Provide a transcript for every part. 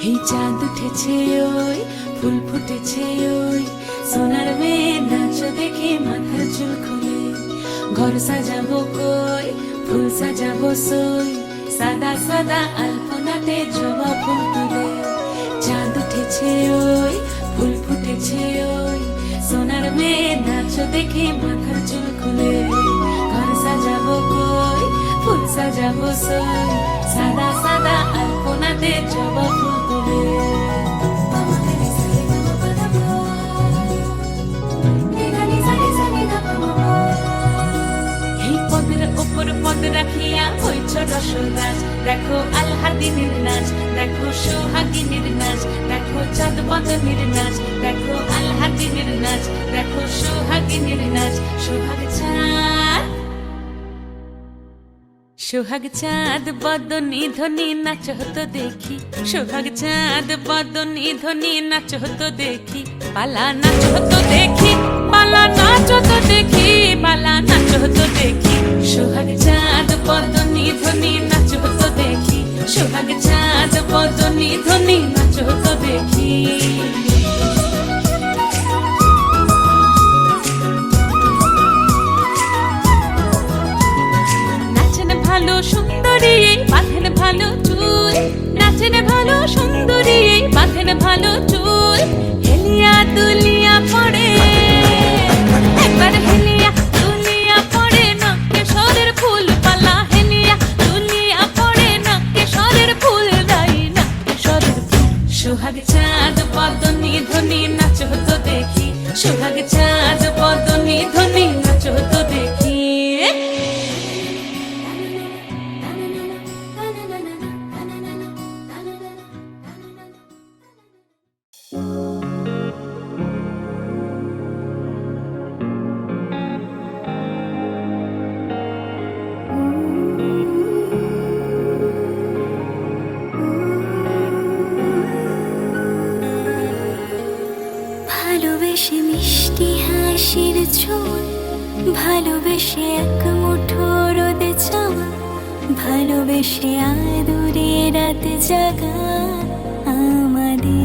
এই চাঁদ উঠেছে ওই ফুল ফুটেছে ওই সোনার মেয়ে নাচ দেখে মাথার চুল খুলে ঘর সাজাবো কই ফুল সাজাবো সই সাদা সাদা আলপনাতে জবা ফুল তুলে চাঁদ উঠেছে ওই ফুল ফুটেছে ওই সোনার মেয়ে নাচ দেখে মাথার চুল খুলে ঘর সাজাবো কই ফুল সাজাবো সই সাদা সাদা আলপনাতে জবা ফুল তুলে এই পদের ওপর পদ রাখিয়া হইছ রসরাজ দেখো আলহাদিনের নাচ দেখো সোহাগিনীর নাচ দেখো চাঁদ বদনের নাচ দেখো আলহাদিনের নাচ দেখো সোহাগিনীর নাচ সোহাগ চাঁদ বদনী ধ্বনি নাচ হতো দেখি সোহাগ চাঁদ বদনী ধ্বনি নাচ হতো দেখি পালা নাচ হতো দেখি পালা নাচ হতো দেখি পালা নাচ হতো দেখি সোহাগ চাঁদ বদনী ধ্বনি নাচ হতো দেখি সোহাগ চাঁদ বদনী ধ্বনি নাচ হতো দেখি ভালো সুন্দরী বাঁধেন ভালো চুল নাচেন ভালো সুন্দরী বাঁধেন ভালো চুল হেলিয়া দুলিয়া পড়ে একবার হেলিয়া দুলিয়া পড়ে না কেশরের ফুল পালা হেলিয়া দুলিয়া পড়ে না কেশরের ফুল দাই না কেশরের ফুল সোহাগ চাঁদ বদনী ধ্বনি নাচ হতো দেখি সোহাগ চাঁদ বদনী ধ্বনি নাচ হতো দেখি ভালোবেসে মিষ্টি হাসির ঝোল ভালোবেসে এক মুঠো রোদে চাওয়া ভালোবেসে আদুরে রাত জাগা আমাদের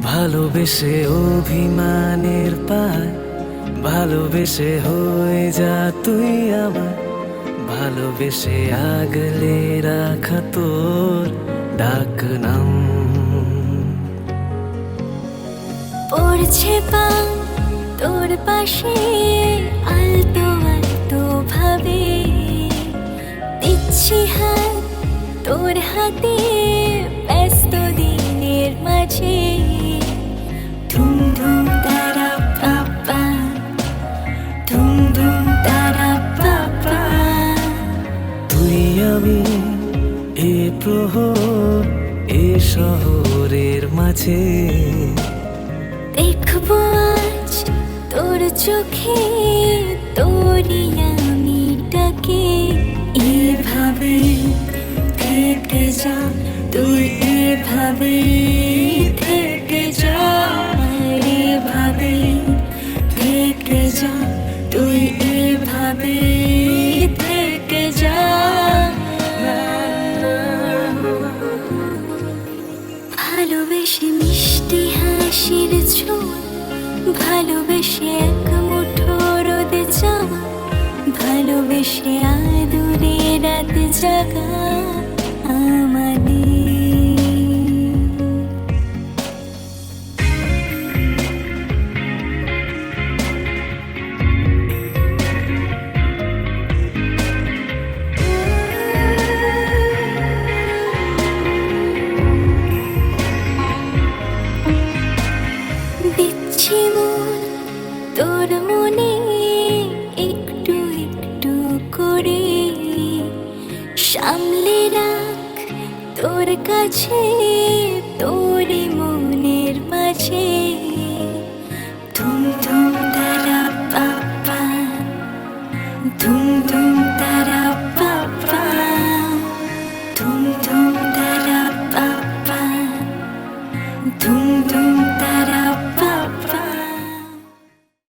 ভালোবেসে অভিমানের পায় ভালোবেসে হয়ে যা তুই আমার ভালোবেসে আগলে রাখা তোর ডাক নাম পড়ছে পা তোর পাশে আলতো আলতো ভাবে দিচ্ছি হাত তোর হাতে ব্যস্ত দিনের মাঝে ধুম ধুম তারা পাপা ধুম ধুম তারা পাপা তুই আমি এ প্রহর এ শহরের মাঝে দেখবো আজ তোর চোখে তোরই আমিটাকে এভাবে থেকে যা তুই এভাবে থেকে যা এভাবে থেকে যা তুই এভাবে থেকে যা ভালোবেসে মিষ্টি হাসির ঝোল ভালোবেসে এক মুঠো রোদে যাওয়া ভালোবেসে আদুরে রাত জাগা আমাদের দিচ্ছি মন তোর মনে একটু একটু করে সামলে রাখ তোর কাছে তোরই মনের মাঝে